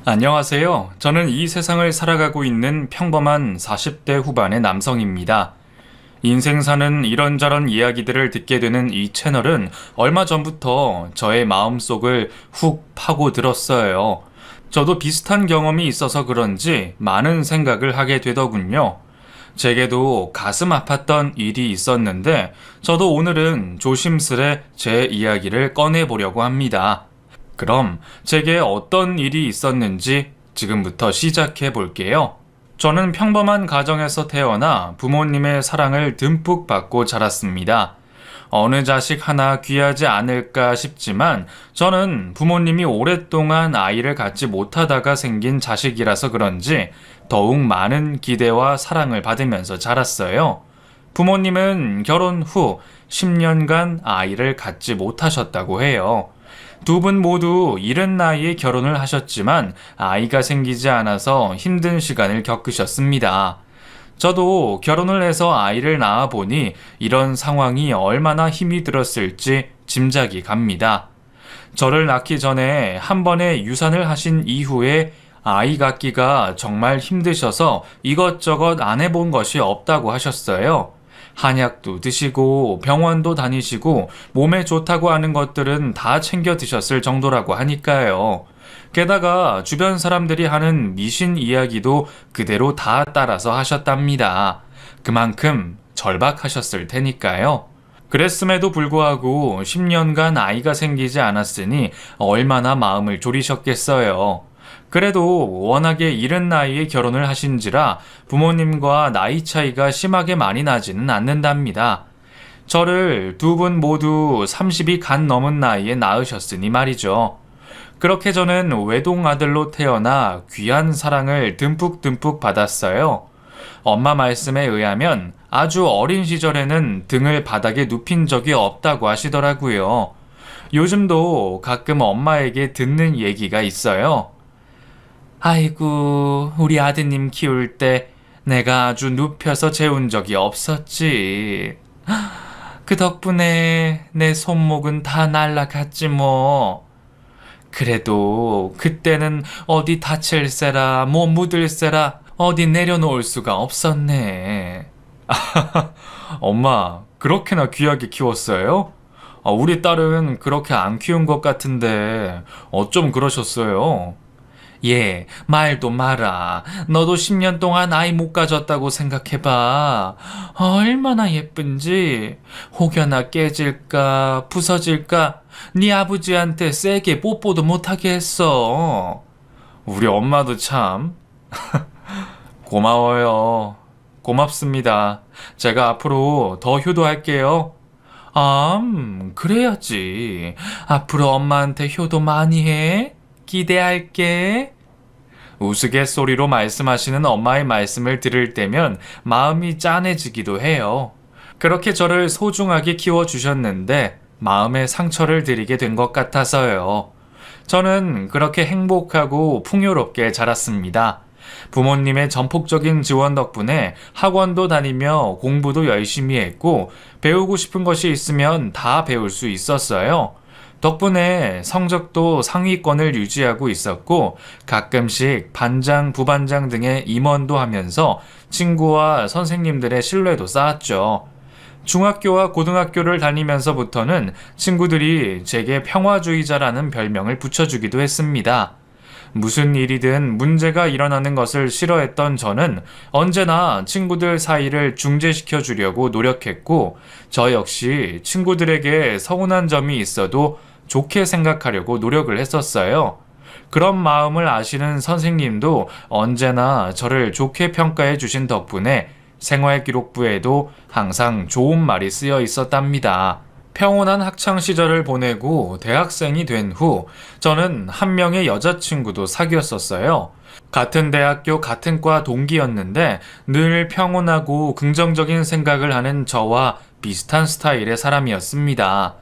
안녕하세요. 저는 이 세상을 살아가고 있는 평범한 40대 후반의 남성입니다. 인생 사는 이런저런 이야기들을 듣게 되는 이 채널은 얼마 전부터 저의 마음속을 훅 파고들었어요. 저도 비슷한 경험이 있어서 그런지 많은 생각을 하게 되더군요. 제게도 가슴 아팠던 일이 있었는데 저도 오늘은 조심스레 제 이야기를 꺼내보려고 합니다. 그럼 제게 어떤 일이 있었는지 지금부터 시작해 볼게요. 저는 평범한 가정에서 태어나 부모님의 사랑을 듬뿍 받고 자랐습니다. 어느 자식 하나 귀하지 않을까 싶지만 저는 부모님이 오랫동안 아이를 갖지 못하다가 생긴 자식이라서 그런지 더욱 많은 기대와 사랑을 받으면서 자랐어요. 부모님은 결혼 후 10년간 아이를 갖지 못하셨다고 해요. 두 분 모두 이른 나이에 결혼을 하셨지만 아이가 생기지 않아서 힘든 시간을 겪으셨습니다. 저도 결혼을 해서 아이를 낳아 보니 이런 상황이 얼마나 힘이 들었을지 짐작이 갑니다. 저를 낳기 전에 한 번의 유산을 하신 이후에 아이 갖기가 정말 힘드셔서 이것저것 안 해본 것이 없다고 하셨어요. 한약도 드시고 병원도 다니시고 몸에 좋다고 하는 것들은 다 챙겨 드셨을 정도라고 하니까요. 게다가 주변 사람들이 하는 미신 이야기도 그대로 다 따라서 하셨답니다. 그만큼 절박하셨을 테니까요. 그랬음에도 불구하고 10년간 아이가 생기지 않았으니 얼마나 마음을 졸이셨겠어요. 그래도 워낙에 이른 나이에 결혼을 하신지라 부모님과 나이 차이가 심하게 많이 나지는 않는답니다. 저를 두 분 모두 30이 간 넘은 나이에 낳으셨으니 말이죠. 그렇게 저는 외동아들로 태어나 귀한 사랑을 듬뿍듬뿍 받았어요. 엄마 말씀에 의하면 아주 어린 시절에는 등을 바닥에 눕힌 적이 없다고 하시더라고요. 요즘도 가끔 엄마에게 듣는 얘기가 있어요. 아이고, 우리 아드님 키울 때 내가 아주 눕혀서 재운 적이 없었지. 그 덕분에 내 손목은 다 날라갔지 뭐. 그래도 그때는 어디 다칠세라 뭐 묻을세라 어디 내려놓을 수가 없었네. 엄마, 그렇게나 귀하게 키웠어요? 우리 딸은 그렇게 안 키운 것 같은데 어쩜 그러셨어요? 예, 말도 마라. 너도 10년 동안 아이 못 가졌다고 생각해봐. 얼마나 예쁜지. 혹여나 깨질까, 부서질까, 네 아버지한테 세게 뽀뽀도 못하게 했어. 우리 엄마도 참. 고마워요. 고맙습니다. 제가 앞으로 더 효도할게요. 그래야지. 앞으로 엄마한테 효도 많이 해. 기대할게. 우스갯소리로 말씀하시는 엄마의 말씀을 들을 때면 마음이 짠해지기도 해요. 그렇게 저를 소중하게 키워주셨는데 마음에 상처를 드리게 된 것 같아서요. 저는 그렇게 행복하고 풍요롭게 자랐습니다. 부모님의 전폭적인 지원 덕분에 학원도 다니며 공부도 열심히 했고 배우고 싶은 것이 있으면 다 배울 수 있었어요. 덕분에 성적도 상위권을 유지하고 있었고 가끔씩 반장, 부반장 등의 임원도 하면서 친구와 선생님들의 신뢰도 쌓았죠. 중학교와 고등학교를 다니면서부터는 친구들이 제게 평화주의자라는 별명을 붙여주기도 했습니다. 무슨 일이든 문제가 일어나는 것을 싫어했던 저는 언제나 친구들 사이를 중재시켜 주려고 노력했고 저 역시 친구들에게 서운한 점이 있어도 좋게 생각하려고 노력을 했었어요. 그런 마음을 아시는 선생님도 언제나 저를 좋게 평가해 주신 덕분에 생활기록부에도 항상 좋은 말이 쓰여 있었답니다. 평온한 학창 시절을 보내고 대학생이 된 후 저는 한 명의 여자친구도 사귀었었어요. 같은 대학교 같은 과 동기였는데 늘 평온하고 긍정적인 생각을 하는 저와 비슷한 스타일의 사람이었습니다.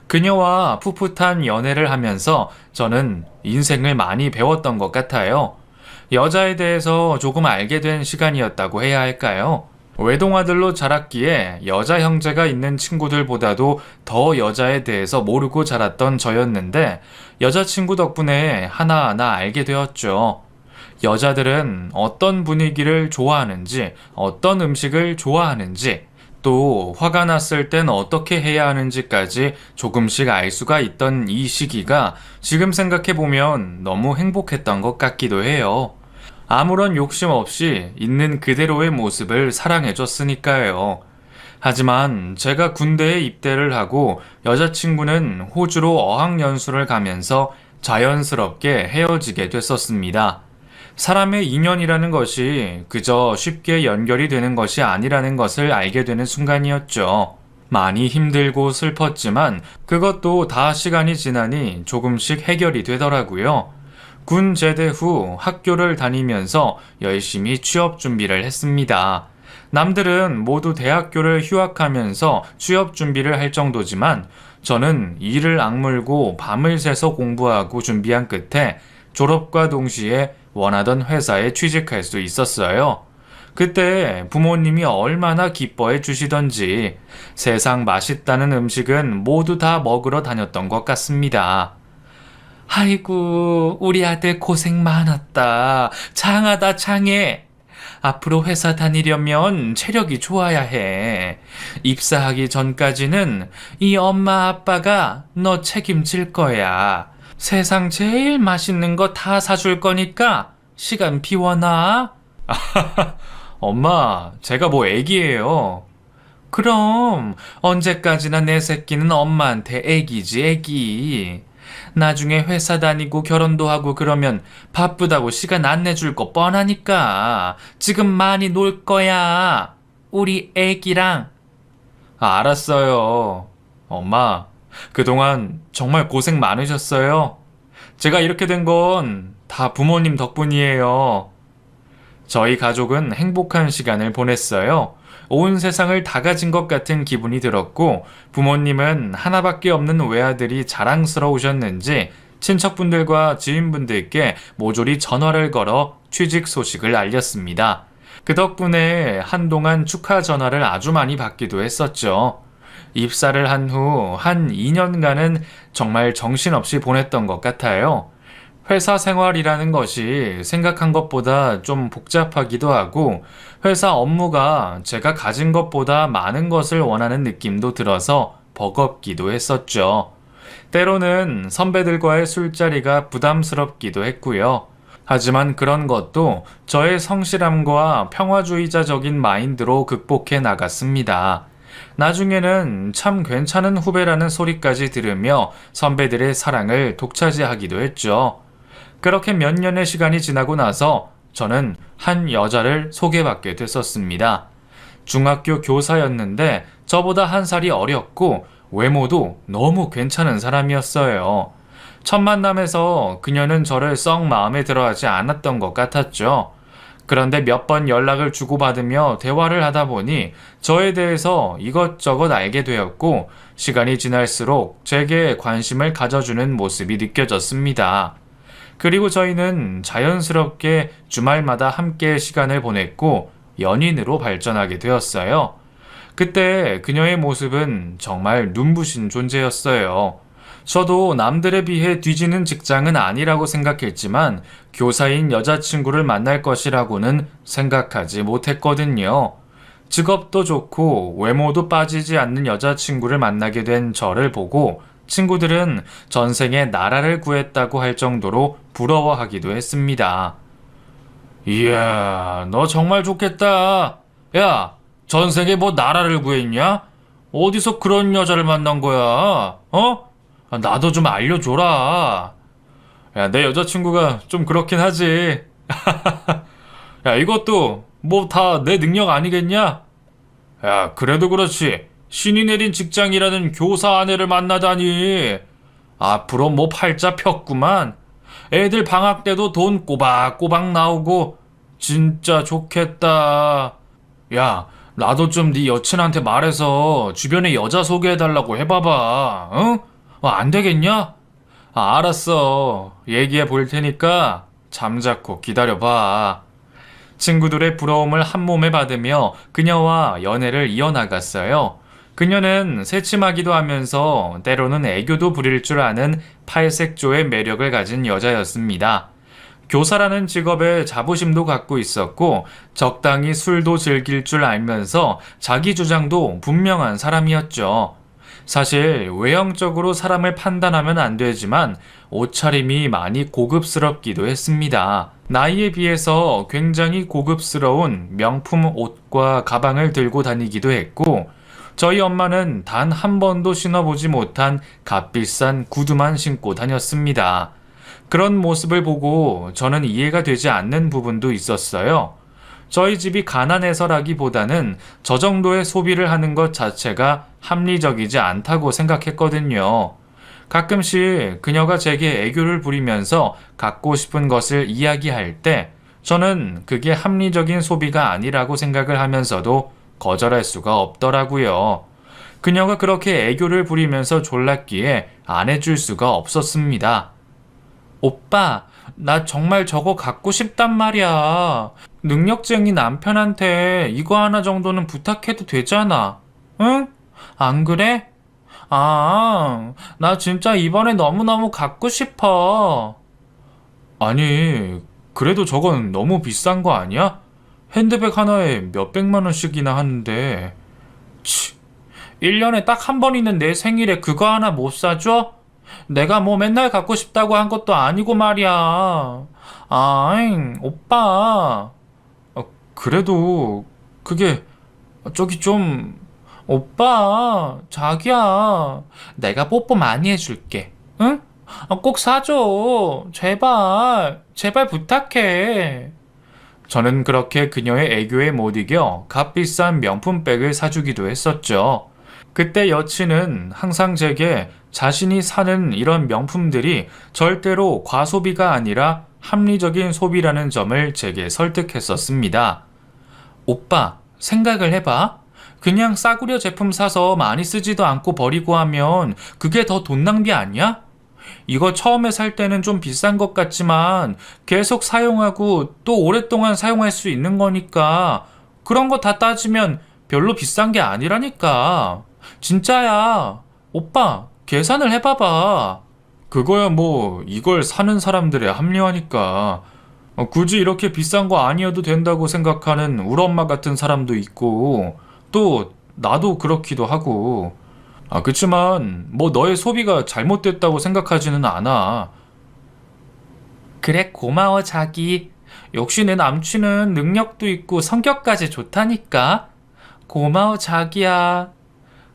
그녀와 풋풋한 연애를 하면서 저는 인생을 많이 배웠던 것 같아요. 여자에 대해서 조금 알게 된 시간이었다고 해야 할까요? 외동아들로 자랐기에 여자 형제가 있는 친구들보다도 더 여자에 대해서 모르고 자랐던 저였는데 여자친구 덕분에 하나하나 알게 되었죠. 여자들은 어떤 분위기를 좋아하는지, 어떤 음식을 좋아하는지, 또 화가 났을 땐 어떻게 해야 하는지까지 조금씩 알 수가 있던 이 시기가 지금 생각해보면 너무 행복했던 것 같기도 해요. 아무런 욕심 없이 있는 그대로의 모습을 사랑해줬으니까요. 하지만 제가 군대에 입대를 하고 여자친구는 호주로 어학연수를 가면서 자연스럽게 헤어지게 됐었습니다. 사람의 인연이라는 것이 그저 쉽게 연결이 되는 것이 아니라는 것을 알게 되는 순간이었죠. 많이 힘들고 슬펐지만 그것도 다 시간이 지나니 조금씩 해결이 되더라고요. 군 제대 후 학교를 다니면서 열심히 취업 준비를 했습니다. 남들은 모두 대학교를 휴학하면서 취업 준비를 할 정도지만 저는 이를 악물고 밤을 새서 공부하고 준비한 끝에 졸업과 동시에 원하던 회사에 취직할 수 있었어요. 그때 부모님이 얼마나 기뻐해 주시던지 세상 맛있다는 음식은 모두 다 먹으러 다녔던 것 같습니다. 아이고, 우리 아들 고생 많았다. 장하다, 장해. 앞으로 회사 다니려면 체력이 좋아야 해. 입사하기 전까지는 이 엄마 아빠가 너 책임질 거야. 세상 제일 맛있는 거 다 사줄 거니까 시간 비워놔. 엄마, 제가 뭐 애기예요. 그럼 언제까지나 내 새끼는 엄마한테 애기지, 애기. 나중에 회사 다니고 결혼도 하고 그러면 바쁘다고 시간 안 내줄 거 뻔하니까 지금 많이 놀 거야. 우리 애기랑. 알았어요. 엄마, 그동안 정말 고생 많으셨어요. 제가 이렇게 된 건 다 부모님 덕분이에요. 저희 가족은 행복한 시간을 보냈어요. 온 세상을 다 가진 것 같은 기분이 들었고 부모님은 하나밖에 없는 외아들이 자랑스러우셨는지 친척분들과 지인분들께 모조리 전화를 걸어 취직 소식을 알렸습니다. 그 덕분에 한동안 축하 전화를 아주 많이 받기도 했었죠. 입사를 한 후 한 2년간은 정말 정신없이 보냈던 것 같아요. 회사 생활이라는 것이 생각한 것보다 좀 복잡하기도 하고 회사 업무가 제가 가진 것보다 많은 것을 원하는 느낌도 들어서 버겁기도 했었죠. 때로는 선배들과의 술자리가 부담스럽기도 했고요. 하지만 그런 것도 저의 성실함과 평화주의자적인 마인드로 극복해 나갔습니다. 나중에는 참 괜찮은 후배라는 소리까지 들으며 선배들의 사랑을 독차지하기도 했죠. 그렇게 몇 년의 시간이 지나고 나서 저는 한 여자를 소개받게 됐었습니다. 중학교 교사였는데 저보다 한 살이 어렸고 외모도 너무 괜찮은 사람이었어요. 첫 만남에서 그녀는 저를 썩 마음에 들어하지 않았던 것 같았죠. 그런데 몇 번 연락을 주고받으며 대화를 하다 보니 저에 대해서 이것저것 알게 되었고 시간이 지날수록 제게 관심을 가져주는 모습이 느껴졌습니다. 그리고 저희는 자연스럽게 주말마다 함께 시간을 보냈고 연인으로 발전하게 되었어요. 그때 그녀의 모습은 정말 눈부신 존재였어요. 저도 남들에 비해 뒤지는 직장은 아니라고 생각했지만 교사인 여자친구를 만날 것이라고는 생각하지 못했거든요. 직업도 좋고 외모도 빠지지 않는 여자친구를 만나게 된 저를 보고 친구들은 전생에 나라를 구했다고 할 정도로 부러워하기도 했습니다. 이야, 너 정말 좋겠다. 야, 전생에 뭐 나라를 구했냐? 어디서 그런 여자를 만난 거야? 어? 나도 좀 알려줘라. 야, 내 여자친구가 좀 그렇긴 하지. 야, 이것도 뭐 다 내 능력 아니겠냐? 야, 그래도 그렇지. 신이 내린 직장이라는 교사 아내를 만나다니. 앞으로 뭐 팔자 폈구만. 애들 방학 때도 돈 꼬박꼬박 나오고 진짜 좋겠다. 야, 나도 좀 네 여친한테 말해서 주변에 여자 소개해달라고 해봐봐. 응? 안 되겠냐? 알았어. 얘기해 볼 테니까 잠자코 기다려봐. 친구들의 부러움을 한 몸에 받으며 그녀와 연애를 이어나갔어요. 그녀는 새침하기도 하면서 때로는 애교도 부릴 줄 아는 팔색조의 매력을 가진 여자였습니다. 교사라는 직업에 자부심도 갖고 있었고 적당히 술도 즐길 줄 알면서 자기 주장도 분명한 사람이었죠. 사실 외형적으로 사람을 판단하면 안 되지만 옷차림이 많이 고급스럽기도 했습니다. 나이에 비해서 굉장히 고급스러운 명품 옷과 가방을 들고 다니기도 했고 저희 엄마는 단 한 번도 신어보지 못한 값비싼 구두만 신고 다녔습니다. 그런 모습을 보고 저는 이해가 되지 않는 부분도 있었어요. 저희 집이 가난해서라기보다는 저 정도의 소비를 하는 것 자체가 합리적이지 않다고 생각했거든요. 가끔씩 그녀가 제게 애교를 부리면서 갖고 싶은 것을 이야기할 때 저는 그게 합리적인 소비가 아니라고 생각을 하면서도 거절할 수가 없더라고요. 그녀가 그렇게 애교를 부리면서 졸랐기에 안 해줄 수가 없었습니다. 오빠, 나 정말 저거 갖고 싶단 말이야. 능력쟁이 남편한테 이거 하나 정도는 부탁해도 되잖아. 응? 안 그래? 아, 나 진짜 이번에 너무너무 갖고 싶어. 아니, 그래도 저건 너무 비싼 거 아니야? 핸드백 하나에 몇백만 원씩이나 하는데. 치, 1년에 딱 한 번 있는 내 생일에 그거 하나 못 사줘? 내가 뭐 맨날 갖고 싶다고 한 것도 아니고 말이야. 아잉, 오빠. 그래도 그게 저기 좀 오빠, 자기야. 내가 뽀뽀 많이 해줄게. 응? 꼭 사줘. 제발. 제발 부탁해. 저는 그렇게 그녀의 애교에 못 이겨 값비싼 명품백을 사주기도 했었죠. 그때 여친은 항상 제게 자신이 사는 이런 명품들이 절대로 과소비가 아니라 합리적인 소비라는 점을 제게 설득했었습니다. 오빠, 생각을 해봐. 그냥 싸구려 제품 사서 많이 쓰지도 않고 버리고 하면 그게 더 돈 낭비 아니야? 이거 처음에 살 때는 좀 비싼 것 같지만 계속 사용하고 또 오랫동안 사용할 수 있는 거니까 그런 거 다 따지면 별로 비싼 게 아니라니까. 진짜야. 오빠, 계산을 해봐봐. 그거야 뭐 이걸 사는 사람들의 합리화니까. 굳이 이렇게 비싼 거 아니어도 된다고 생각하는 우리 엄마 같은 사람도 있고 또 나도 그렇기도 하고. 그치만 뭐 너의 소비가 잘못됐다고 생각하지는 않아. 그래, 고마워 자기. 역시 내 남친은 능력도 있고 성격까지 좋다니까. 고마워 자기야.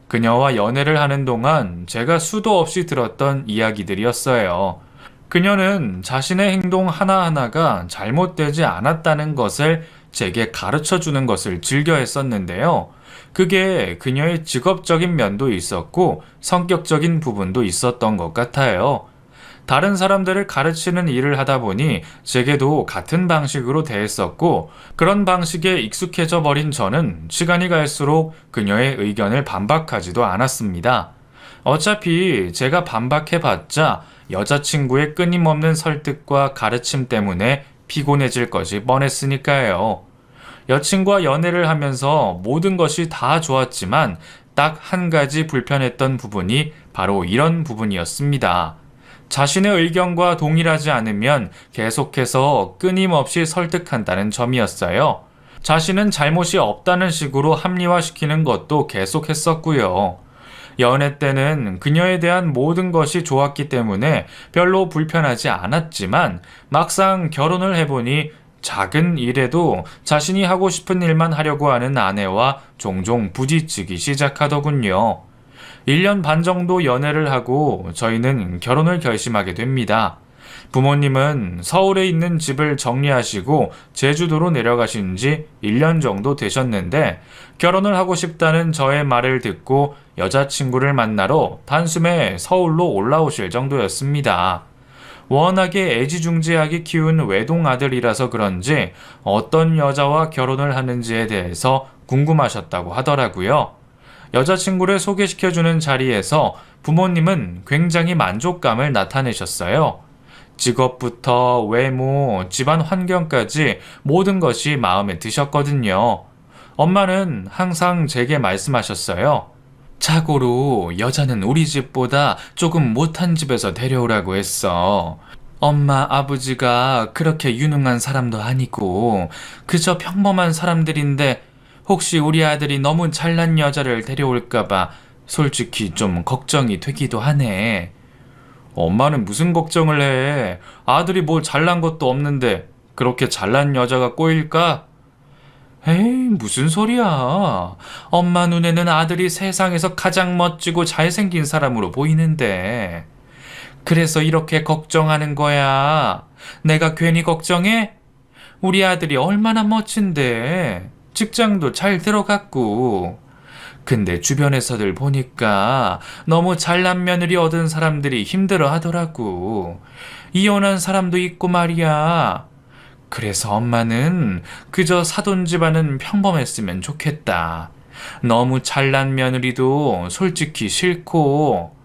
그녀와 연애를 하는 동안 제가 수도 없이 들었던 이야기들이었어요. 그녀는 자신의 행동 하나하나가 잘못되지 않았다는 것을 제게 가르쳐 주는 것을 즐겨 했었는데요. 그게 그녀의 직업적인 면도 있었고 성격적인 부분도 있었던 것 같아요. 다른 사람들을 가르치는 일을 하다 보니 제게도 같은 방식으로 대했었고 그런 방식에 익숙해져 버린 저는 시간이 갈수록 그녀의 의견을 반박하지도 않았습니다. 어차피 제가 반박해봤자 여자친구의 끊임없는 설득과 가르침 때문에 피곤해질 것이 뻔했으니까요. 여친과 연애를 하면서 모든 것이 다 좋았지만 딱 한 가지 불편했던 부분이 바로 이런 부분이었습니다. 자신의 의견과 동일하지 않으면 계속해서 끊임없이 설득한다는 점이었어요. 자신은 잘못이 없다는 식으로 합리화시키는 것도 계속했었고요. 연애 때는 그녀에 대한 모든 것이 좋았기 때문에 별로 불편하지 않았지만 막상 결혼을 해보니 작은 일에도 자신이 하고 싶은 일만 하려고 하는 아내와 종종 부딪히기 시작하더군요. 1년 반 정도 연애를 하고 저희는 결혼을 결심하게 됩니다. 부모님은 서울에 있는 집을 정리하시고 제주도로 내려가신 지 1년 정도 되셨는데 결혼을 하고 싶다는 저의 말을 듣고 여자친구를 만나러 단숨에 서울로 올라오실 정도였습니다. 워낙에 애지중지하게 키운 외동 아들이라서 그런지 어떤 여자와 결혼을 하는지에 대해서 궁금하셨다고 하더라고요. 여자친구를 소개시켜주는 자리에서 부모님은 굉장히 만족감을 나타내셨어요. 직업부터 외모, 집안 환경까지 모든 것이 마음에 드셨거든요. 엄마는 항상 제게 말씀하셨어요. 자고로 여자는 우리 집보다 조금 못한 집에서 데려오라고 했어. 엄마, 아버지가 그렇게 유능한 사람도 아니고 그저 평범한 사람들인데 혹시 우리 아들이 너무 잘난 여자를 데려올까봐 솔직히 좀 걱정이 되기도 하네. 엄마는 무슨 걱정을 해? 아들이 뭐 잘난 것도 없는데 그렇게 잘난 여자가 꼬일까? 에이, 무슨 소리야. 엄마 눈에는 아들이 세상에서 가장 멋지고 잘생긴 사람으로 보이는데. 그래서 이렇게 걱정하는 거야. 내가 괜히 걱정해? 우리 아들이 얼마나 멋진데. 직장도 잘 들어갔고. 근데 주변에서들 보니까 너무 잘난 며느리 얻은 사람들이 힘들어 하더라고. 이혼한 사람도 있고 말이야. 그래서 엄마는 그저 사돈 집안은 평범했으면 좋겠다. 너무 잘난 며느리도 솔직히 싫고.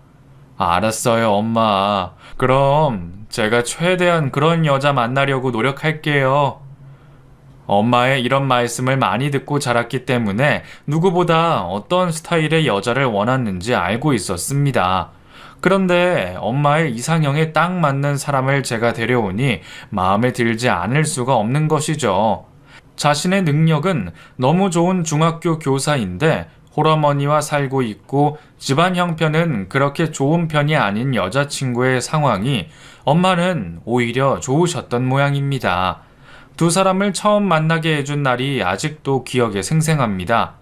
알았어요, 엄마. 그럼 제가 최대한 그런 여자 만나려고 노력할게요. 엄마의 이런 말씀을 많이 듣고 자랐기 때문에 누구보다 어떤 스타일의 여자를 원하는지 알고 있었습니다. 그런데 엄마의 이상형에 딱 맞는 사람을 제가 데려오니 마음에 들지 않을 수가 없는 것이죠. 자신의 능력은 너무 좋은 중학교 교사인데 홀어머니와 살고 있고 집안 형편은 그렇게 좋은 편이 아닌 여자친구의 상황이 엄마는 오히려 좋으셨던 모양입니다. 두 사람을 처음 만나게 해준 날이 아직도 기억에 생생합니다.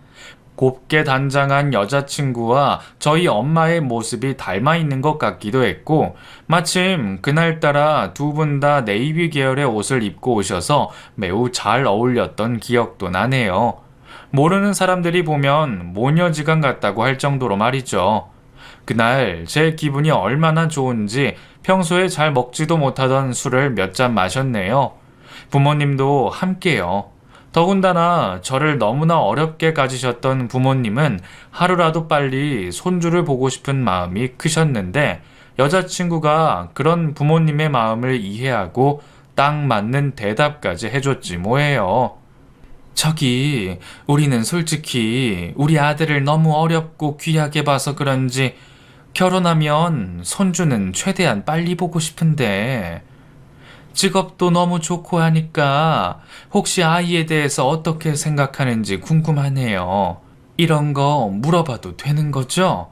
곱게 단장한 여자친구와 저희 엄마의 모습이 닮아 있는 것 같기도 했고, 마침 그날따라 두 분 다 네이비 계열의 옷을 입고 오셔서 매우 잘 어울렸던 기억도 나네요. 모르는 사람들이 보면 모녀지간 같다고 할 정도로 말이죠. 그날 제 기분이 얼마나 좋은지 평소에 잘 먹지도 못하던 술을 몇 잔 마셨네요. 부모님도 함께요. 더군다나 저를 너무나 어렵게 가지셨던 부모님은 하루라도 빨리 손주를 보고 싶은 마음이 크셨는데 여자친구가 그런 부모님의 마음을 이해하고 딱 맞는 대답까지 해줬지 뭐예요. 저기, 우리는 솔직히 우리 아들을 너무 어렵고 귀하게 봐서 그런지 결혼하면 손주는 최대한 빨리 보고 싶은데 직업도 너무 좋고 하니까 혹시 아이에 대해서 어떻게 생각하는지 궁금하네요. 이런 거 물어봐도 되는 거죠?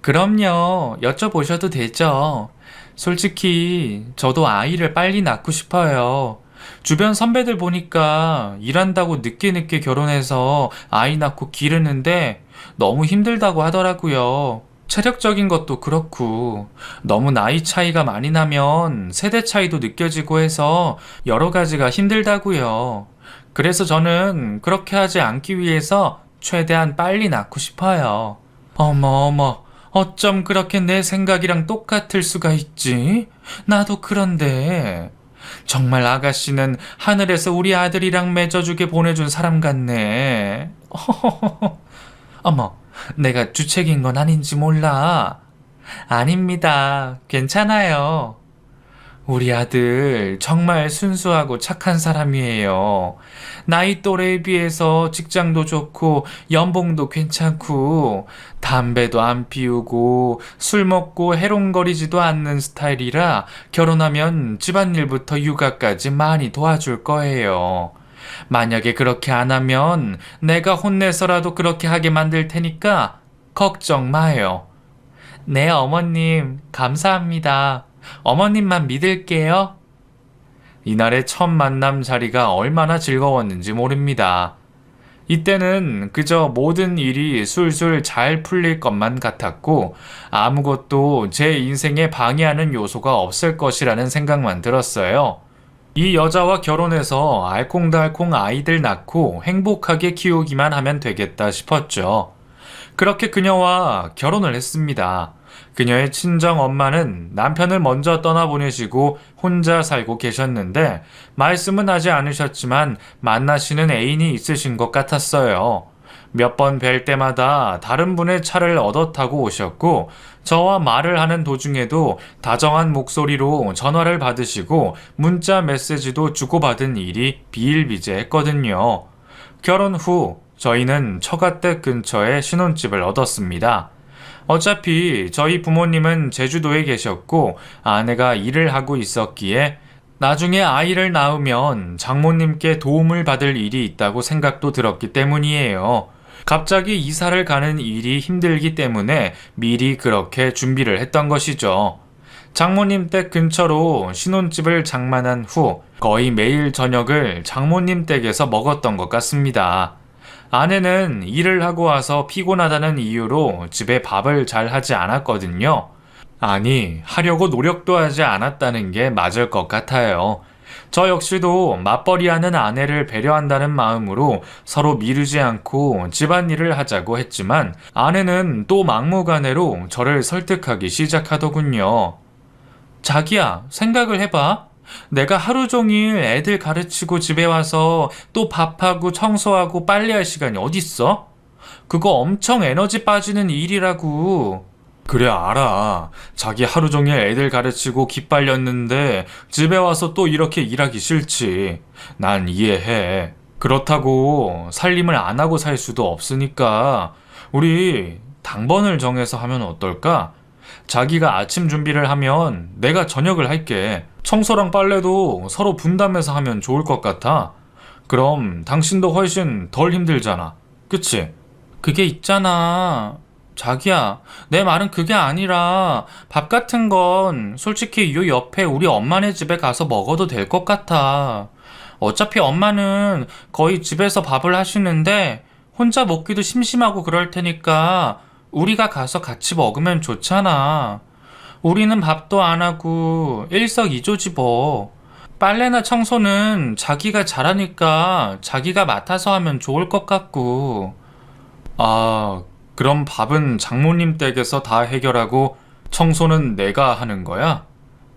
그럼요. 여쭤보셔도 되죠. 솔직히 저도 아이를 빨리 낳고 싶어요. 주변 선배들 보니까 일한다고 늦게 결혼해서 아이 낳고 기르는데 너무 힘들다고 하더라고요. 체력적인 것도 그렇고 너무 나이 차이가 많이 나면 세대 차이도 느껴지고 해서 여러 가지가 힘들다고요. 그래서 저는 그렇게 하지 않기 위해서 최대한 빨리 낳고 싶어요. 어머, 어쩜 그렇게 내 생각이랑 똑같을 수가 있지? 나도 그런데. 정말 아가씨는 하늘에서 우리 아들이랑 맺어주게 보내준 사람 같네. 어머, 내가 주책인 건 아닌지 몰라. 아닙니다. 괜찮아요. 우리 아들 정말 순수하고 착한 사람이에요. 나이 또래에 비해서 직장도 좋고 연봉도 괜찮고 담배도 안 피우고 술 먹고 해롱거리지도 않는 스타일이라 결혼하면 집안일부터 육아까지 많이 도와줄 거예요. 만약에 그렇게 안 하면 내가 혼내서라도 그렇게 하게 만들 테니까 걱정 마요. 네, 어머님, 감사합니다. 어머님만 믿을게요. 이날의 첫 만남 자리가 얼마나 즐거웠는지 모릅니다. 이때는 그저 모든 일이 술술 잘 풀릴 것만 같았고 아무것도 제 인생에 방해하는 요소가 없을 것이라는 생각만 들었어요. 이 여자와 결혼해서 알콩달콩 아이들 낳고 행복하게 키우기만 하면 되겠다 싶었죠. 그렇게 그녀와 결혼을 했습니다. 그녀의 친정 엄마는 남편을 먼저 떠나보내시고 혼자 살고 계셨는데 말씀은 하지 않으셨지만 만나시는 애인이 있으신 것 같았어요. 몇 번 뵐 때마다 다른 분의 차를 얻어 타고 오셨고 저와 말을 하는 도중에도 다정한 목소리로 전화를 받으시고 문자 메시지도 주고받은 일이 비일비재했거든요. 결혼 후 저희는 처가댁 근처에 신혼집을 얻었습니다. 어차피 저희 부모님은 제주도에 계셨고 아내가 일을 하고 있었기에 나중에 아이를 낳으면 장모님께 도움을 받을 일이 있다고 생각도 들었기 때문이에요. 갑자기 이사를 가는 일이 힘들기 때문에 미리 그렇게 준비를 했던 것이죠. 장모님 댁 근처로 신혼집을 장만한 후 거의 매일 저녁을 장모님 댁에서 먹었던 것 같습니다. 아내는 일을 하고 와서 피곤하다는 이유로 집에 밥을 잘 하지 않았거든요. 아니, 하려고 노력도 하지 않았다는 게 맞을 것 같아요. 저 역시도 맞벌이하는 아내를 배려한다는 마음으로 서로 미루지 않고 집안일을 하자고 했지만 아내는 또 막무가내로 저를 설득하기 시작하더군요. 자기야, 생각을 해봐. 내가 하루 종일 애들 가르치고 집에 와서 또 밥하고 청소하고 빨래할 시간이 어딨어? 그거 엄청 에너지 빠지는 일이라고. 그래, 알아. 자기 하루 종일 애들 가르치고 기빨렸는데 집에 와서 또 이렇게 일하기 싫지. 난 이해해. 그렇다고 살림을 안 하고 살 수도 없으니까 우리 당번을 정해서 하면 어떨까? 자기가 아침 준비를 하면 내가 저녁을 할게. 청소랑 빨래도 서로 분담해서 하면 좋을 것 같아. 그럼 당신도 훨씬 덜 힘들잖아. 그치? 그게 있잖아. 자기야, 내 말은 그게 아니라 밥 같은 건 솔직히 요 옆에 우리 엄마네 집에 가서 먹어도 될 것 같아. 어차피 엄마는 거의 집에서 밥을 하시는데 혼자 먹기도 심심하고 그럴 테니까 우리가 가서 같이 먹으면 좋잖아. 우리는 밥도 안 하고 일석이조지 뭐. 빨래나 청소는 자기가 잘하니까 자기가 맡아서 하면 좋을 것 같고. 아, 그럼 밥은 장모님 댁에서 다 해결하고 청소는 내가 하는 거야?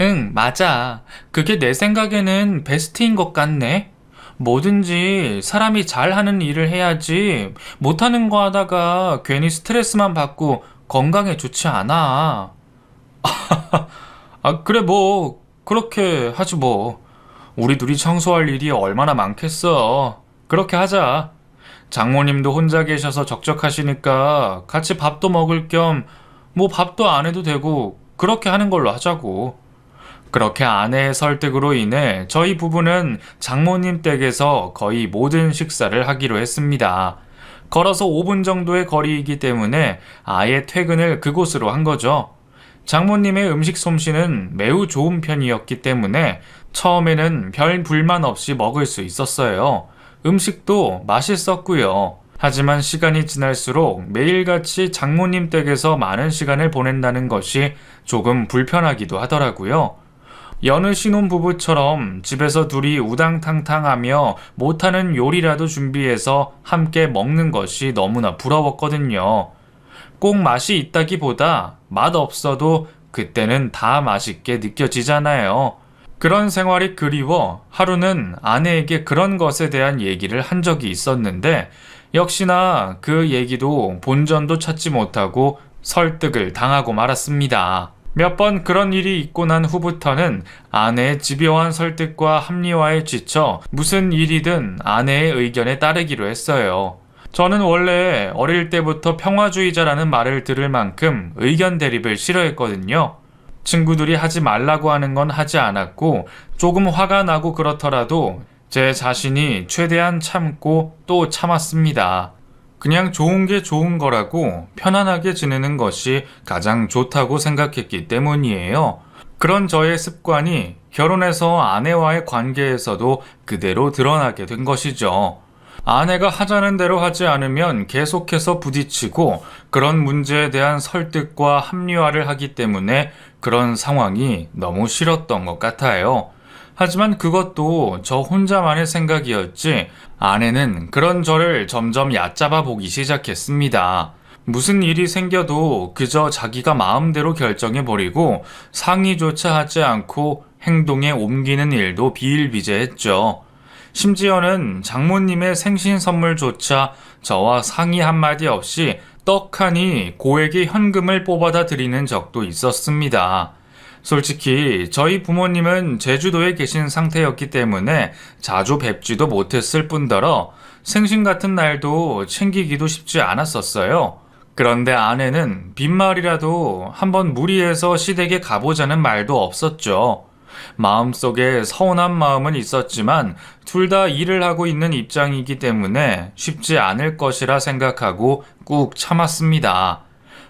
응, 맞아. 그게 내 생각에는 베스트인 것 같네. 뭐든지 사람이 잘하는 일을 해야지 못하는 거 하다가 괜히 스트레스만 받고 건강에 좋지 않아. 아, 그래 뭐 그렇게 하지 뭐. 우리 둘이 청소할 일이 얼마나 많겠어. 그렇게 하자. 장모님도 혼자 계셔서 적적하시니까 같이 밥도 먹을 겸 뭐 밥도 안 해도 되고 그렇게 하는 걸로 하자고. 그렇게 아내의 설득으로 인해 저희 부부는 장모님 댁에서 거의 모든 식사를 하기로 했습니다. 걸어서 5분 정도의 거리이기 때문에 아예 퇴근을 그곳으로 한 거죠. 장모님의 음식 솜씨는 매우 좋은 편이었기 때문에 처음에는 별 불만 없이 먹을 수 있었어요. 음식도 맛있었고요. 하지만 시간이 지날수록 매일같이 장모님 댁에서 많은 시간을 보낸다는 것이 조금 불편하기도 하더라고요. 여느 신혼부부처럼 집에서 둘이 우당탕탕하며 못하는 요리라도 준비해서 함께 먹는 것이 너무나 부러웠거든요. 꼭 맛이 있다기보다 맛 없어도 그때는 다 맛있게 느껴지잖아요. 그런 생활이 그리워 하루는 아내에게 그런 것에 대한 얘기를 한 적이 있었는데 역시나 그 얘기도 본전도 찾지 못하고 설득을 당하고 말았습니다. 몇 번 그런 일이 있고 난 후부터는 아내의 집요한 설득과 합리화에 지쳐 무슨 일이든 아내의 의견에 따르기로 했어요. 저는 원래 어릴 때부터 평화주의자라는 말을 들을 만큼 의견 대립을 싫어했거든요. 친구들이 하지 말라고 하는 건 하지 않았고 조금 화가 나고 그렇더라도 제 자신이 최대한 참고 또 참았습니다. 그냥 좋은 게 좋은 거라고 편안하게 지내는 것이 가장 좋다고 생각했기 때문이에요. 그런 저의 습관이 결혼해서 아내와의 관계에서도 그대로 드러나게 된 것이죠. 아내가 하자는 대로 하지 않으면 계속해서 부딪히고 그런 문제에 대한 설득과 합리화를 하기 때문에 그런 상황이 너무 싫었던 것 같아요. 하지만 그것도 저 혼자만의 생각이었지 아내는 그런 저를 점점 얕잡아 보기 시작했습니다. 무슨 일이 생겨도 그저 자기가 마음대로 결정해버리고 상의조차 하지 않고 행동에 옮기는 일도 비일비재했죠. 심지어는 장모님의 생신 선물조차 저와 상의 한마디 없이 떡하니 고액의 현금을 뽑아다 드리는 적도 있었습니다. 솔직히 저희 부모님은 제주도에 계신 상태였기 때문에 자주 뵙지도 못했을 뿐더러 생신 같은 날도 챙기기도 쉽지 않았었어요. 그런데 아내는 빈말이라도 한번 무리해서 시댁에 가보자는 말도 없었죠. 마음속에 서운한 마음은 있었지만 둘 다 일을 하고 있는 입장이기 때문에 쉽지 않을 것이라 생각하고 꾹 참았습니다.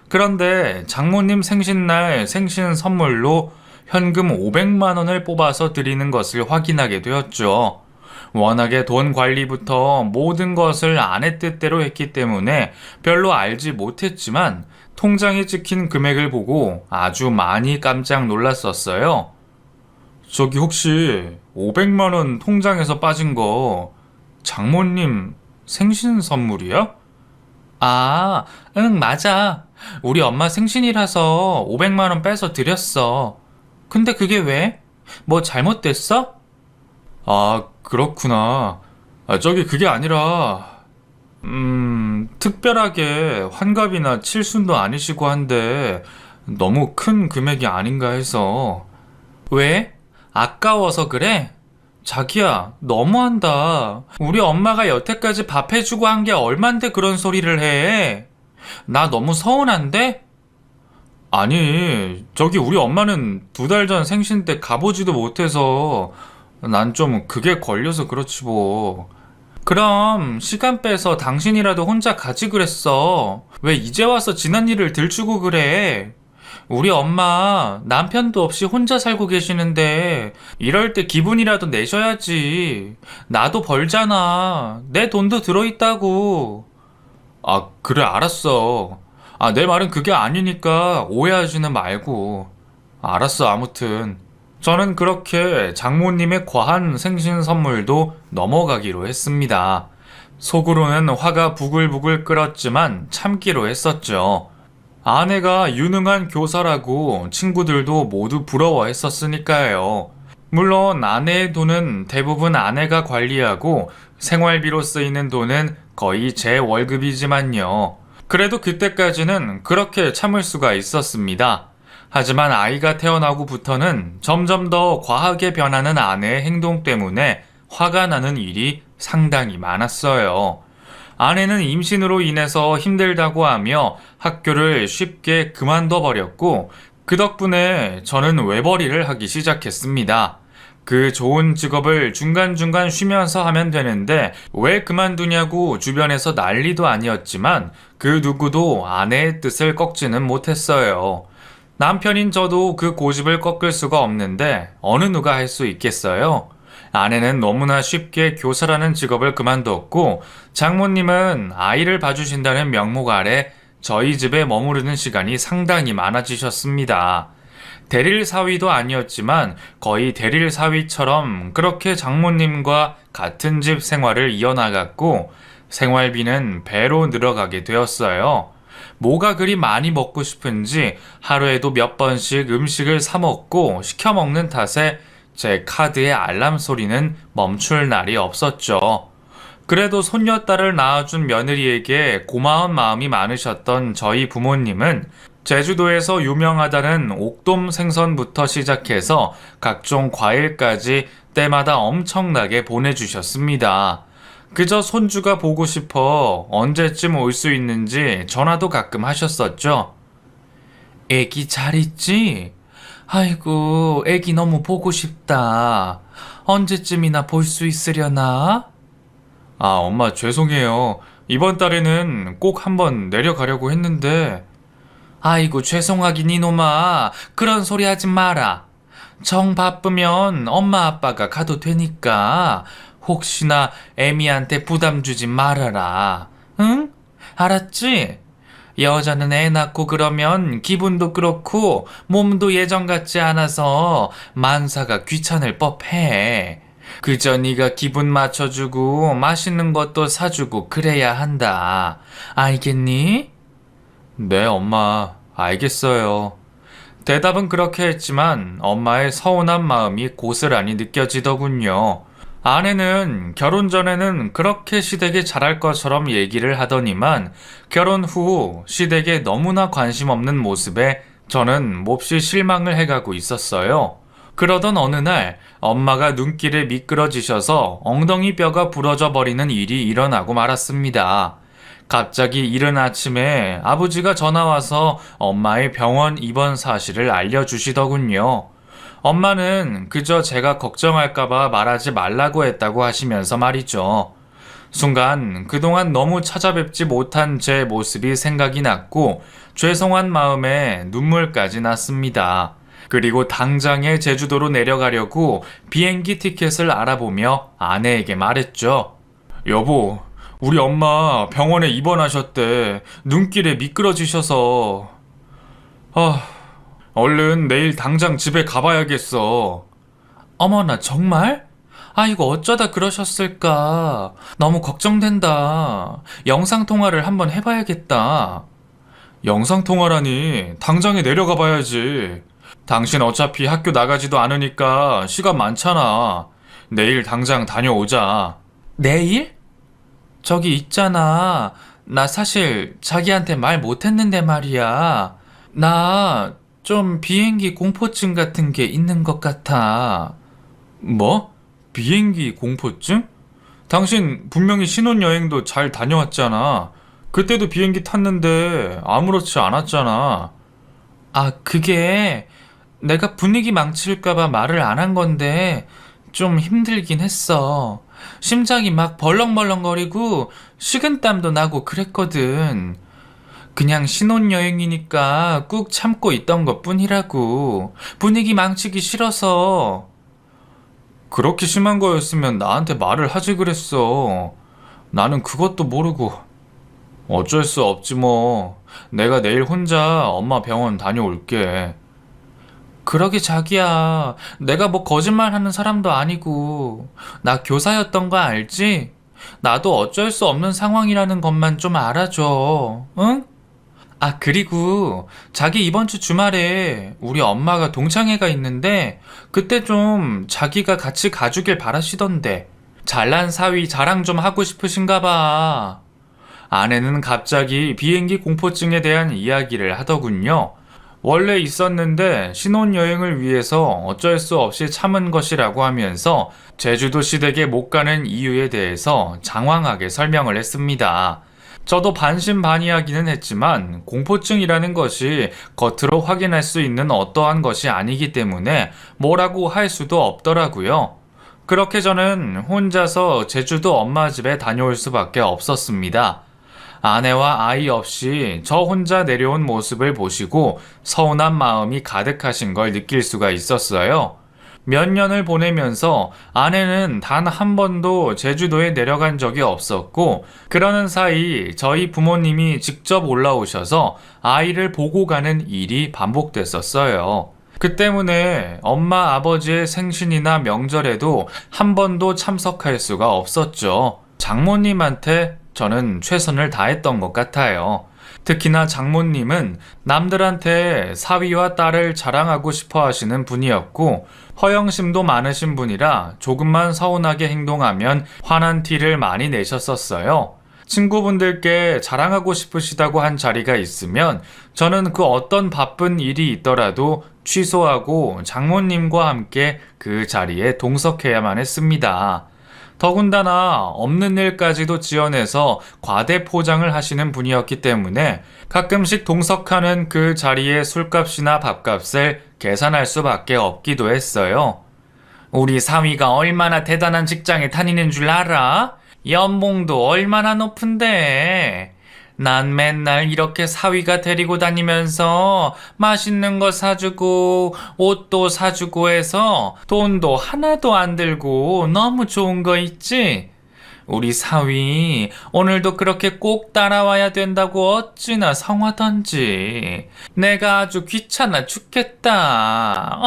그런데 장모님 생신날 생신 선물로 현금 500만 원을 뽑아서 드리는 것을 확인하게 되었죠. 워낙에 돈 관리부터 모든 것을 아내 뜻대로 했기 때문에 별로 알지 못했지만 통장에 찍힌 금액을 보고 아주 많이 깜짝 놀랐었어요. 저기 혹시 500만 원 통장에서 빠진 거 장모님 생신 선물이야? 아, 응, 맞아. 우리 엄마 생신이라서 500만 원 빼서 드렸어. 근데 그게 왜? 뭐 잘못됐어? 아, 그렇구나. 저기 그게 아니라, 특별하게 환갑이나 칠순도 아니시고 한데 너무 큰 금액이 아닌가 해서. 왜? 아까워서 그래? 자기야, 너무한다. 우리 엄마가 여태까지 밥 해주고 한 게 얼만데 그런 소리를 해? 나 너무 서운한데? 아니, 저기 우리 엄마는 2달 전 생신 때 가보지도 못해서 난 좀 그게 걸려서 그렇지 뭐. 그럼 시간 빼서 당신이라도 혼자 가지 그랬어. 왜 이제 와서 지난 일을 들추고 그래? 우리 엄마 남편도 없이 혼자 살고 계시는데 이럴 때 기분이라도 내셔야지. 나도 벌잖아. 내 돈도 들어있다고. 아, 그래, 알았어. 아, 내 말은 그게 아니니까 오해하지는 말고. 알았어, 아무튼. 저는 그렇게 장모님의 과한 생신 선물도 넘어가기로 했습니다. 속으로는 화가 부글부글 끓었지만 참기로 했었죠. 아내가 유능한 교사라고 친구들도 모두 부러워했었으니까요. 물론 아내의 돈은 대부분 아내가 관리하고 생활비로 쓰이는 돈은 거의 제 월급이지만요. 그래도 그때까지는 그렇게 참을 수가 있었습니다. 하지만 아이가 태어나고부터는 점점 더 과하게 변하는 아내의 행동 때문에 화가 나는 일이 상당히 많았어요. 아내는 임신으로 인해서 힘들다고 하며 학교를 쉽게 그만둬 버렸고 그 덕분에 저는 외벌이를 하기 시작했습니다. 그 좋은 직업을 중간중간 쉬면서 하면 되는데 왜 그만두냐고 주변에서 난리도 아니었지만 그 누구도 아내의 뜻을 꺾지는 못했어요. 남편인 저도 그 고집을 꺾을 수가 없는데 어느 누가 할 수 있겠어요? 아내는 너무나 쉽게 교사라는 직업을 그만두었고 장모님은 아이를 봐주신다는 명목 아래 저희 집에 머무르는 시간이 상당히 많아지셨습니다. 대릴 사위도 아니었지만 거의 대릴 사위처럼 그렇게 장모님과 같은 집 생활을 이어나갔고 생활비는 배로 늘어가게 되었어요. 뭐가 그리 많이 먹고 싶은지 하루에도 몇 번씩 음식을 사 먹고 시켜 먹는 탓에 제 카드의 알람 소리는 멈출 날이 없었죠. 그래도 손녀딸을 낳아준 며느리에게 고마운 마음이 많으셨던 저희 부모님은 제주도에서 유명하다는 옥돔 생선부터 시작해서 각종 과일까지 때마다 엄청나게 보내주셨습니다. 그저 손주가 보고 싶어 언제쯤 올 수 있는지 전화도 가끔 하셨었죠. 애기 잘 있지? 아이고, 애기 너무 보고 싶다. 언제쯤이나 볼 수 있으려나? 아, 엄마 죄송해요. 이번 달에는 꼭 한번 내려가려고 했는데. 아이고, 죄송하긴 이놈아. 그런 소리 하지 마라. 정 바쁘면 엄마 아빠가 가도 되니까 혹시나 애미한테 부담 주지 말아라. 응? 알았지? 여자는 애 낳고 그러면 기분도 그렇고 몸도 예전 같지 않아서 만사가 귀찮을 법해. 그저 네가 기분 맞춰주고 맛있는 것도 사주고 그래야 한다. 알겠니? 네, 엄마. 알겠어요. 대답은 그렇게 했지만 엄마의 서운한 마음이 고스란히 느껴지더군요. 아내는 결혼 전에는 그렇게 시댁에 잘할 것처럼 얘기를 하더니만 결혼 후 시댁에 너무나 관심 없는 모습에 저는 몹시 실망을 해가고 있었어요. 그러던 어느 날 엄마가 눈길에 미끄러지셔서 엉덩이 뼈가 부러져 버리는 일이 일어나고 말았습니다. 갑자기 이른 아침에 아버지가 전화와서 엄마의 병원 입원 사실을 알려주시더군요. 엄마는 그저 제가 걱정할까봐 말하지 말라고 했다고 하시면서 말이죠. 순간 그동안 너무 찾아뵙지 못한 제 모습이 생각이 났고 죄송한 마음에 눈물까지 났습니다. 그리고 당장에 제주도로 내려가려고 비행기 티켓을 알아보며 아내에게 말했죠. 여보, 우리 엄마 병원에 입원하셨대. 눈길에 미끄러지셔서. 얼른 내일 당장 집에 가봐야겠어. 어머나, 정말? 아이고, 어쩌다 그러셨을까. 너무 걱정된다. 영상통화를 한번 해봐야겠다. 영상통화라니, 당장에 내려가 봐야지. 당신 어차피 학교 나가지도 않으니까 시간 많잖아. 내일 당장 다녀오자. 내일? 저기 있잖아. 나 사실 자기한테 말 못했는데 말이야. 나 좀 비행기 공포증 같은 게 있는 것 같아. 뭐? 비행기 공포증? 당신 분명히 신혼여행도 잘 다녀왔잖아. 그때도 비행기 탔는데 아무렇지 않았잖아. 아, 그게 내가 분위기 망칠까봐 말을 안 한 건데 좀 힘들긴 했어. 심장이 막 벌렁벌렁거리고 식은땀도 나고 그랬거든. 그냥 신혼여행이니까 꾹 참고 있던 것 뿐이라고. 분위기 망치기 싫어서. 그렇게 심한 거였으면 나한테 말을 하지 그랬어. 나는 그것도 모르고. 어쩔 수 없지 뭐. 내가 내일 혼자 엄마 병원 다녀올게. 그러게 자기야. 내가 뭐 거짓말하는 사람도 아니고. 나 교사였던 거 알지? 나도 어쩔 수 없는 상황이라는 것만 좀 알아줘. 응? 아, 그리고 자기 이번 주 주말에 우리 엄마가 동창회가 있는데 그때 좀 자기가 같이 가주길 바라시던데. 잘난 사위 자랑 좀 하고 싶으신가 봐. 아내는 갑자기 비행기 공포증에 대한 이야기를 하더군요. 원래 있었는데 신혼여행을 위해서 어쩔 수 없이 참은 것이라고 하면서 제주도 시댁에 못 가는 이유에 대해서 장황하게 설명을 했습니다. 저도 반신반의하기는 했지만 공포증이라는 것이 겉으로 확인할 수 있는 어떠한 것이 아니기 때문에 뭐라고 할 수도 없더라고요. 그렇게 저는 혼자서 제주도 엄마 집에 다녀올 수밖에 없었습니다. 아내와 아이 없이 저 혼자 내려온 모습을 보시고 서운한 마음이 가득하신 걸 느낄 수가 있었어요. 몇 년을 보내면서 아내는 단 한 번도 제주도에 내려간 적이 없었고, 그러는 사이 저희 부모님이 직접 올라오셔서 아이를 보고 가는 일이 반복됐었어요. 그 때문에 엄마 아버지의 생신이나 명절에도 한 번도 참석할 수가 없었죠. 장모님한테 저는 최선을 다했던 것 같아요. 특히나 장모님은 남들한테 사위와 딸을 자랑하고 싶어 하시는 분이었고 허영심도 많으신 분이라 조금만 서운하게 행동하면 화난 티를 많이 내셨었어요. 친구분들께 자랑하고 싶으시다고 한 자리가 있으면 저는 그 어떤 바쁜 일이 있더라도 취소하고 장모님과 함께 그 자리에 동석해야만 했습니다. 더군다나 없는 일까지도 지어내서 과대 포장을 하시는 분이었기 때문에 가끔씩 동석하는 그 자리의 술값이나 밥값을 계산할 수밖에 없기도 했어요. 우리 사위가 얼마나 대단한 직장에 다니는 줄 알아? 연봉도 얼마나 높은데. 난 맨날 이렇게 사위가 데리고 다니면서 맛있는 거 사주고 옷도 사주고 해서 돈도 하나도 안 들고 너무 좋은 거 있지? 우리 사위 오늘도 그렇게 꼭 따라와야 된다고 어찌나 성화던지. 내가 아주 귀찮아 죽겠다.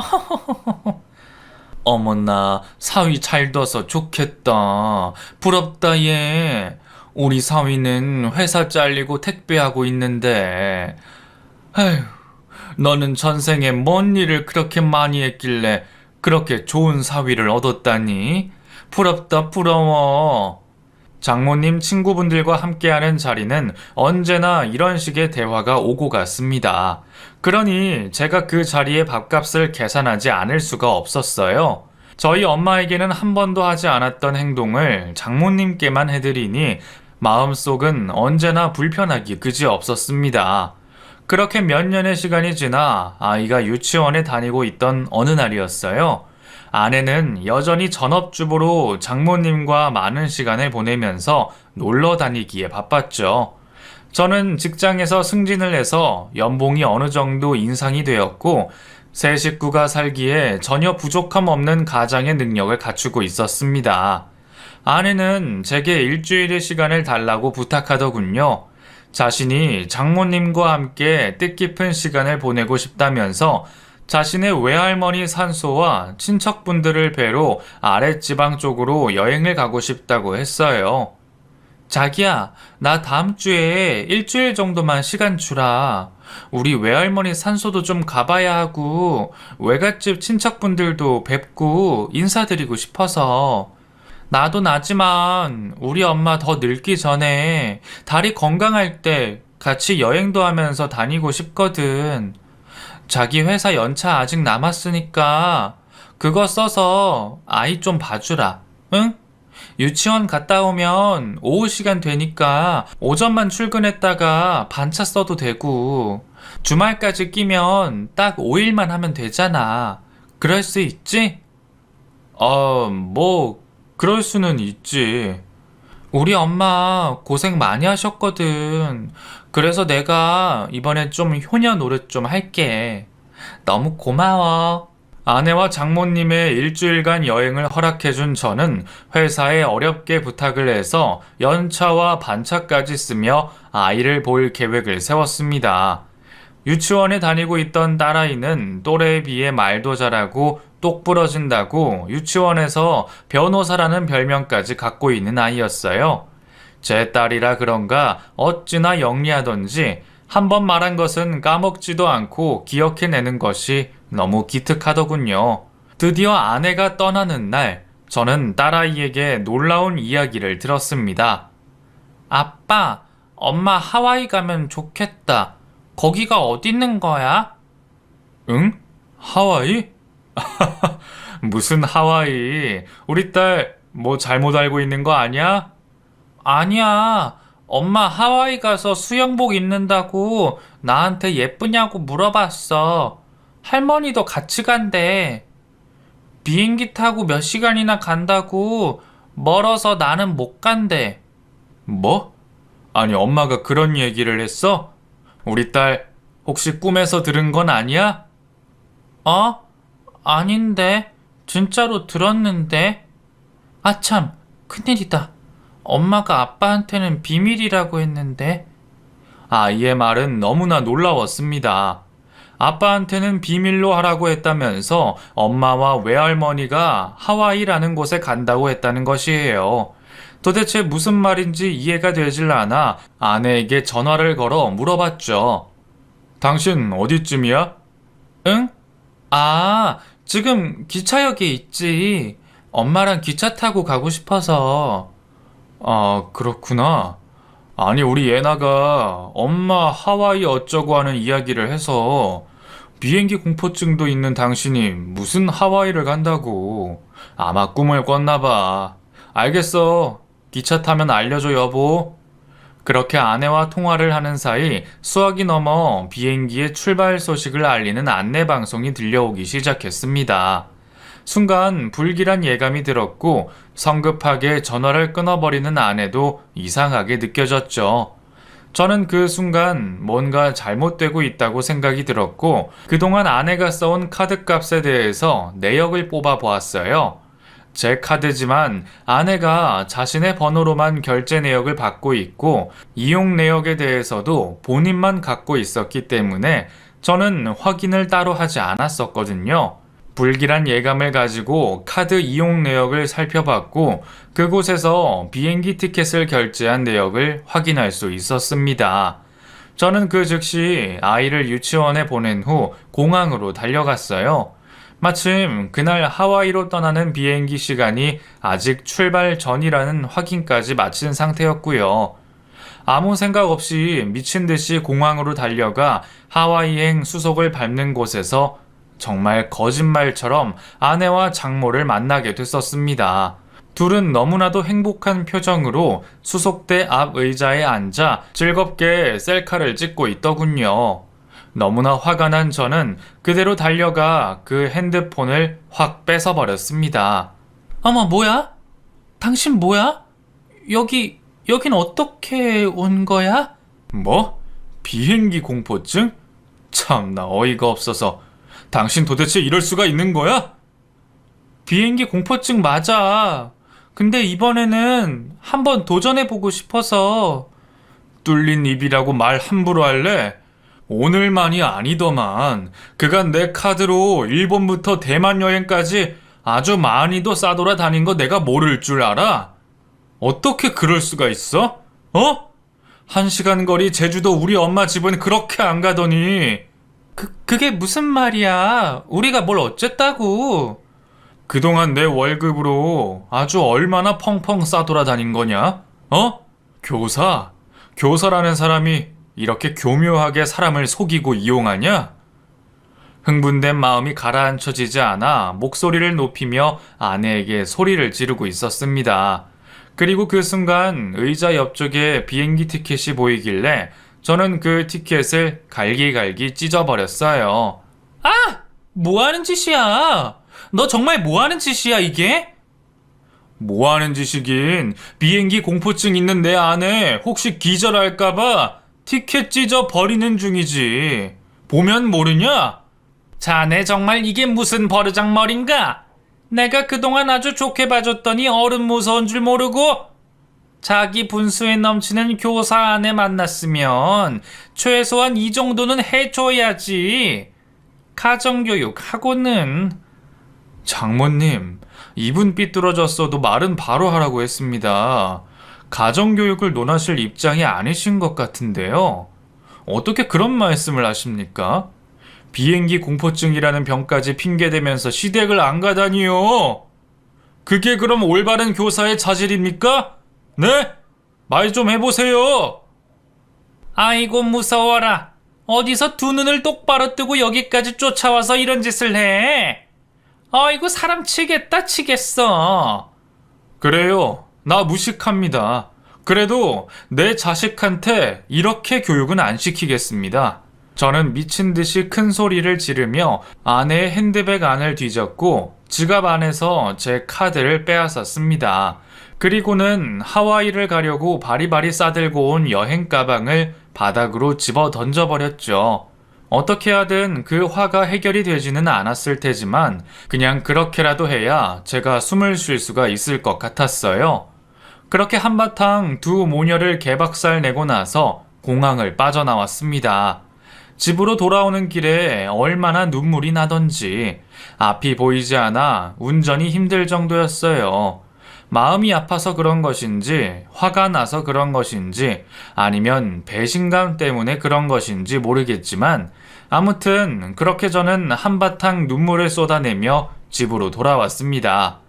어머나 사위 잘 둬서 좋겠다. 부럽다 얘. 우리 사위는 회사 잘리고 택배하고 있는데. 에휴, 너는 전생에 뭔 일을 그렇게 많이 했길래 그렇게 좋은 사위를 얻었다니? 부럽다, 부러워. 장모님 친구분들과 함께하는 자리는 언제나 이런 식의 대화가 오고 갔습니다. 그러니 제가 그 자리에 밥값을 계산하지 않을 수가 없었어요. 저희 엄마에게는 한 번도 하지 않았던 행동을 장모님께만 해드리니 마음속은 언제나 불편하기 그지 없었습니다. 그렇게 몇 년의 시간이 지나 아이가 유치원에 다니고 있던 어느 날이었어요. 아내는 여전히 전업주부로 장모님과 많은 시간을 보내면서 놀러 다니기에 바빴죠. 저는 직장에서 승진을 해서 연봉이 어느 정도 인상이 되었고, 세 식구가 살기에 전혀 부족함 없는 가장의 능력을 갖추고 있었습니다. 아내는 제게 일주일의 시간을 달라고 부탁하더군요. 자신이 장모님과 함께 뜻깊은 시간을 보내고 싶다면서 자신의 외할머니 산소와 친척분들을 뵈러 아랫지방 쪽으로 여행을 가고 싶다고 했어요. 자기야, 나 다음 주에 일주일 정도만 시간 주라. 우리 외할머니 산소도 좀 가봐야 하고 외갓집 친척분들도 뵙고 인사드리고 싶어서. 나도 나지만 우리 엄마 더 늙기 전에 다리 건강할 때 같이 여행도 하면서 다니고 싶거든. 자기 회사 연차 아직 남았으니까 그거 써서 아이 좀 봐주라. 응? 유치원 갔다 오면 오후 시간 되니까 오전만 출근했다가 반차 써도 되고 주말까지 끼면 딱 5일만 하면 되잖아. 그럴 수 있지? 그럴 수는 있지. 우리 엄마 고생 많이 하셨거든. 그래서 내가 이번에 좀 효녀 노릇 좀 할게. 너무 고마워. 아내와 장모님의 일주일간 여행을 허락해준 저는 회사에 어렵게 부탁을 해서 연차와 반차까지 쓰며 아이를 볼 계획을 세웠습니다. 유치원에 다니고 있던 딸아이는 또래에 비해 말도 잘하고 똑부러진다고 유치원에서 변호사라는 별명까지 갖고 있는 아이였어요. 제 딸이라 그런가 어찌나 영리하던지 한 번 말한 것은 까먹지도 않고 기억해내는 것이 너무 기특하더군요. 드디어 아내가 떠나는 날, 저는 딸아이에게 놀라운 이야기를 들었습니다. 아빠, 엄마 하와이 가면 좋겠다. 거기가 어디 있는 거야? 응? 하와이? 무슨 하와이? 우리 딸 뭐 잘못 알고 있는 거 아니야? 아니야. 엄마 하와이 가서 수영복 입는다고 나한테 예쁘냐고 물어봤어. 할머니도 같이 간대. 비행기 타고 몇 시간이나 간다고 멀어서 나는 못 간대. 뭐? 아니 엄마가 그런 얘기를 했어? 우리 딸 혹시 꿈에서 들은 건 아니야? 아닌데. 진짜로 들었는데. 아참, 큰일이다. 엄마가 아빠한테는 비밀이라고 했는데. 아이의 말은 너무나 놀라웠습니다. 아빠한테는 비밀로 하라고 했다면서 엄마와 외할머니가 하와이라는 곳에 간다고 했다는 것이에요. 도대체 무슨 말인지 이해가 되질 않아 아내에게 전화를 걸어 물어봤죠. 당신 어디쯤이야? 응? 지금 기차역에 있지. 엄마랑 기차 타고 가고 싶어서. 그렇구나. 아니, 우리 예나가 엄마 하와이 어쩌고 하는 이야기를 해서 비행기 공포증도 있는 당신이 무슨 하와이를 간다고. 아마 꿈을 꿨나 봐. 알겠어. 기차 타면 알려줘, 여보. 그렇게 아내와 통화를 하는 사이 수학이 넘어 비행기의 출발 소식을 알리는 안내방송이 들려오기 시작했습니다. 순간 불길한 예감이 들었고 성급하게 전화를 끊어버리는 아내도 이상하게 느껴졌죠. 저는 그 순간 뭔가 잘못되고 있다고 생각이 들었고 그동안 아내가 써온 카드값에 대해서 내역을 뽑아 보았어요. 제 카드지만 아내가 자신의 번호로만 결제 내역을 받고 있고 이용 내역에 대해서도 본인만 갖고 있었기 때문에 저는 확인을 따로 하지 않았었거든요. 불길한 예감을 가지고 카드 이용 내역을 살펴봤고 그곳에서 비행기 티켓을 결제한 내역을 확인할 수 있었습니다. 저는 그 즉시 아이를 유치원에 보낸 후 공항으로 달려갔어요. 마침 그날 하와이로 떠나는 비행기 시간이 아직 출발 전이라는 확인까지 마친 상태였고요. 아무 생각 없이 미친 듯이 공항으로 달려가 하와이행 수속을 밟는 곳에서 정말 거짓말처럼 아내와 장모를 만나게 됐었습니다. 둘은 너무나도 행복한 표정으로 수속대 앞 의자에 앉아 즐겁게 셀카를 찍고 있더군요. 너무나 화가 난 저는 그대로 달려가 그 핸드폰을 확 뺏어버렸습니다. 어머, 뭐야? 당신 뭐야? 여긴 어떻게 온 거야? 뭐? 비행기 공포증? 참나 어이가 없어서. 당신 도대체 이럴 수가 있는 거야? 비행기 공포증 맞아. 근데 이번에는 한번 도전해보고 싶어서. 뚫린 입이라고 말 함부로 할래? 오늘만이 아니더만. 그간 내 카드로 일본부터 대만 여행까지 아주 많이도 싸돌아 다닌 거 내가 모를 줄 알아? 어떻게 그럴 수가 있어? 어? 1시간 거리 제주도 우리 엄마 집은 그렇게 안 가더니. 그게 무슨 말이야? 우리가 뭘 어쨌다고? 그동안 내 월급으로 아주 얼마나 펑펑 싸돌아다닌 거냐? 어? 교사라는 사람이 이렇게 교묘하게 사람을 속이고 이용하냐? 흥분된 마음이 가라앉혀지지 않아 목소리를 높이며 아내에게 소리를 지르고 있었습니다. 그리고 그 순간 의자 옆쪽에 비행기 티켓이 보이길래 저는 그 티켓을 갈기갈기 찢어버렸어요. 아! 뭐하는 짓이야? 너 정말 뭐하는 짓이야 이게? 뭐하는 짓이긴. 비행기 공포증 있는 내 아내 혹시 기절할까봐 티켓 찢어 버리는 중이지. 보면 모르냐? 자네 정말 이게 무슨 버르장머리인가? 내가 그동안 아주 좋게 봐줬더니 어른 무서운 줄 모르고? 자기 분수에 넘치는 교사 아내 만났으면 최소한 이 정도는 해줘야지. 가정교육하고는. 장모님, 입은 삐뚤어졌어도 말은 바로 하라고 했습니다. 가정교육을 논하실 입장이 아니신 것 같은데요. 어떻게 그런 말씀을 하십니까? 비행기 공포증이라는 병까지 핑계대면서 시댁을 안 가다니요. 그게 그럼 올바른 교사의 자질입니까? 네? 말 좀 해보세요. 아이고 무서워라. 어디서 두 눈을 똑바로 뜨고 여기까지 쫓아와서 이런 짓을 해. 아이고 사람 치겠어. 그래요. 나 무식합니다. 그래도 내 자식한테 이렇게 교육은 안 시키겠습니다. 저는 미친 듯이 큰 소리를 지르며 아내의 핸드백 안을 뒤졌고 지갑 안에서 제 카드를 빼앗았습니다. 그리고는 하와이를 가려고 바리바리 싸들고 온 여행 가방을 바닥으로 집어 던져버렸죠. 어떻게 하든 그 화가 해결이 되지는 않았을 테지만 그냥 그렇게라도 해야 제가 숨을 쉴 수가 있을 것 같았어요. 그렇게 한바탕 두 모녀를 개박살 내고 나서 공항을 빠져나왔습니다. 집으로 돌아오는 길에 얼마나 눈물이 나던지 앞이 보이지 않아 운전이 힘들 정도였어요. 마음이 아파서 그런 것인지, 화가 나서 그런 것인지, 아니면 배신감 때문에 그런 것인지 모르겠지만, 아무튼 그렇게 저는 한바탕 눈물을 쏟아내며 집으로 돌아왔습니다.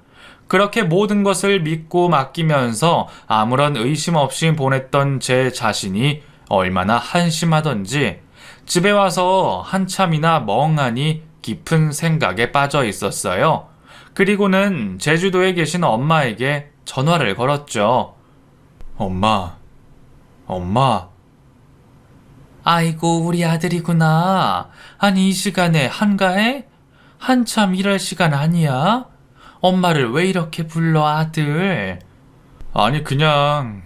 그렇게 모든 것을 믿고 맡기면서 아무런 의심 없이 보냈던 제 자신이 얼마나 한심하던지, 집에 와서 한참이나 멍하니 깊은 생각에 빠져 있었어요. 그리고는 제주도에 계신 엄마에게 전화를 걸었죠. 엄마. 아이고, 우리 아들이구나. 아니, 이 시간에 한가해? 한참 일할 시간 아니야? 엄마를 왜 이렇게 불러, 아들? 아니, 그냥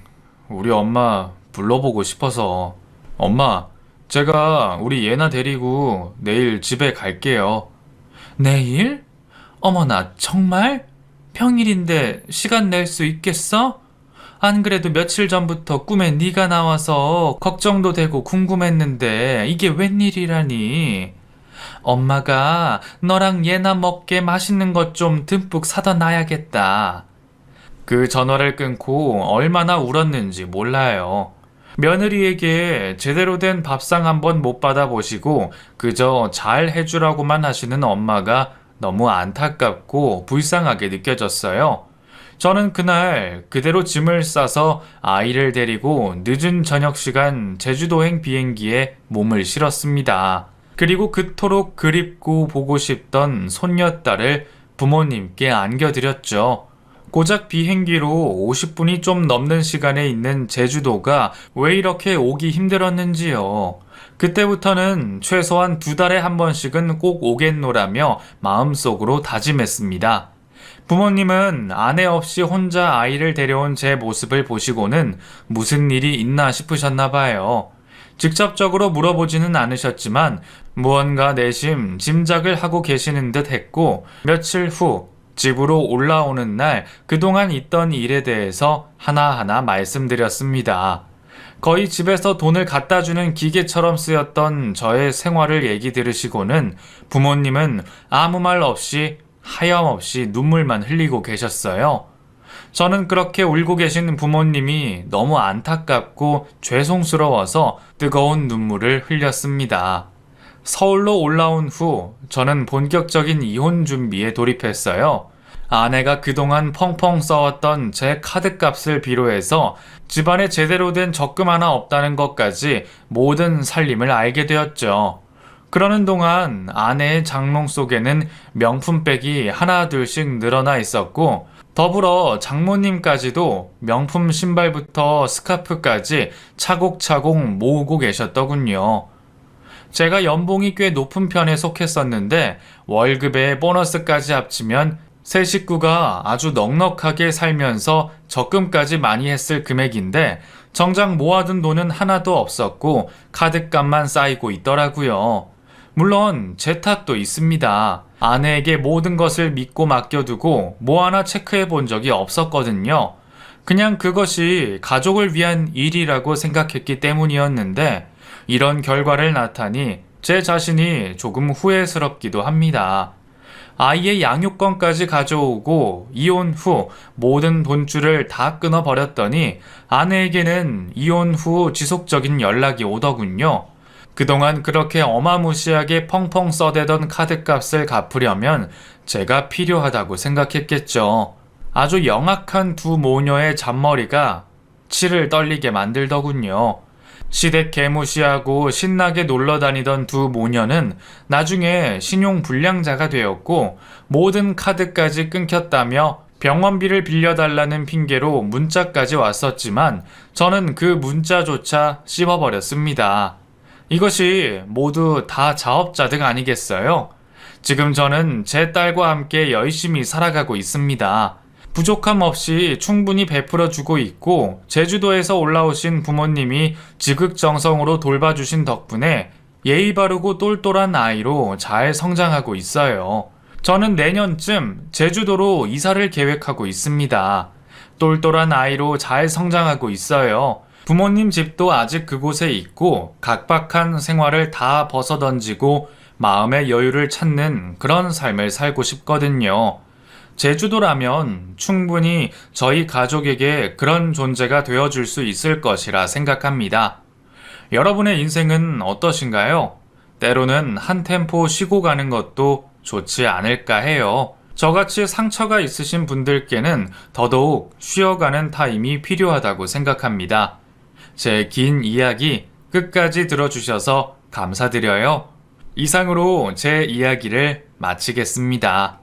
우리 엄마 불러보고 싶어서. 엄마, 제가 우리 예나 데리고 내일 집에 갈게요. 내일? 어머나, 정말? 평일인데 시간 낼 수 있겠어? 안 그래도 며칠 전부터 꿈에 네가 나와서 걱정도 되고 궁금했는데 이게 웬일이라니? 엄마가 너랑 예나 먹게 맛있는 것 좀 듬뿍 사다 놔야겠다. 그 전화를 끊고 얼마나 울었는지 몰라요. 며느리에게 제대로 된 밥상 한번 못 받아보시고 그저 잘 해주라고만 하시는 엄마가 너무 안타깝고 불쌍하게 느껴졌어요. 저는 그날 그대로 짐을 싸서 아이를 데리고 늦은 저녁 시간 제주도행 비행기에 몸을 실었습니다. 그리고 그토록 그립고 보고 싶던 손녀딸을 부모님께 안겨드렸죠. 고작 비행기로 50분이 좀 넘는 시간에 있는 제주도가 왜 이렇게 오기 힘들었는지요. 그때부터는 최소한 2달에 한 번씩은 꼭 오겠노라며 마음속으로 다짐했습니다. 부모님은 아내 없이 혼자 아이를 데려온 제 모습을 보시고는 무슨 일이 있나 싶으셨나 봐요. 직접적으로 물어보지는 않으셨지만 무언가 내심 짐작을 하고 계시는 듯 했고, 며칠 후 집으로 올라오는 날 그동안 있던 일에 대해서 하나하나 말씀드렸습니다. 거의 집에서 돈을 갖다 주는 기계처럼 쓰였던 저의 생활을 얘기 들으시고는 부모님은 아무 말 없이 하염없이 눈물만 흘리고 계셨어요. 저는 그렇게 울고 계신 부모님이 너무 안타깝고 죄송스러워서 뜨거운 눈물을 흘렸습니다. 서울로 올라온 후 저는 본격적인 이혼 준비에 돌입했어요. 아내가 그동안 펑펑 써왔던 제 카드값을 비로해서 집안에 제대로 된 적금 하나 없다는 것까지 모든 살림을 알게 되었죠. 그러는 동안 아내의 장롱 속에는 명품백이 하나 둘씩 늘어나 있었고, 더불어 장모님까지도 명품 신발부터 스카프까지 차곡차곡 모으고 계셨더군요. 제가 연봉이 꽤 높은 편에 속했었는데 월급에 보너스까지 합치면 세 식구가 아주 넉넉하게 살면서 적금까지 많이 했을 금액인데 정작 모아둔 돈은 하나도 없었고 카드값만 쌓이고 있더라고요. 물론 제 탓도 있습니다. 아내에게 모든 것을 믿고 맡겨두고 뭐 하나 체크해 본 적이 없었거든요. 그냥 그것이 가족을 위한 일이라고 생각했기 때문이었는데 이런 결과를 낳다니 제 자신이 조금 후회스럽기도 합니다. 아이의 양육권까지 가져오고 이혼 후 모든 돈줄을 다 끊어버렸더니 아내에게는 이혼 후 지속적인 연락이 오더군요. 그동안 그렇게 어마무시하게 펑펑 써대던 카드값을 갚으려면 제가 필요하다고 생각했겠죠. 아주 영악한 두 모녀의 잔머리가 치를 떨리게 만들더군요. 시댁 개무시하고 신나게 놀러다니던 두 모녀는 나중에 신용불량자가 되었고 모든 카드까지 끊겼다며 병원비를 빌려달라는 핑계로 문자까지 왔었지만 저는 그 문자조차 씹어버렸습니다. 이것이 모두 다 자업자득 아니겠어요? 지금 저는 제 딸과 함께 열심히 살아가고 있습니다. 부족함 없이 충분히 베풀어주고 있고 제주도에서 올라오신 부모님이 지극정성으로 돌봐주신 덕분에 예의 바르고 똘똘한 아이로 잘 성장하고 있어요. 저는 내년쯤 제주도로 이사를 계획하고 있습니다. 똘똘한 아이로 잘 성장하고 있어요. 부모님 집도 아직 그곳에 있고 각박한 생활을 다 벗어던지고 마음의 여유를 찾는 그런 삶을 살고 싶거든요. 제주도라면 충분히 저희 가족에게 그런 존재가 되어줄 수 있을 것이라 생각합니다. 여러분의 인생은 어떠신가요? 때로는 한 템포 쉬고 가는 것도 좋지 않을까 해요. 저같이 상처가 있으신 분들께는 더더욱 쉬어가는 타임이 필요하다고 생각합니다. 제 긴 이야기 끝까지 들어주셔서 감사드려요. 이상으로 제 이야기를 마치겠습니다.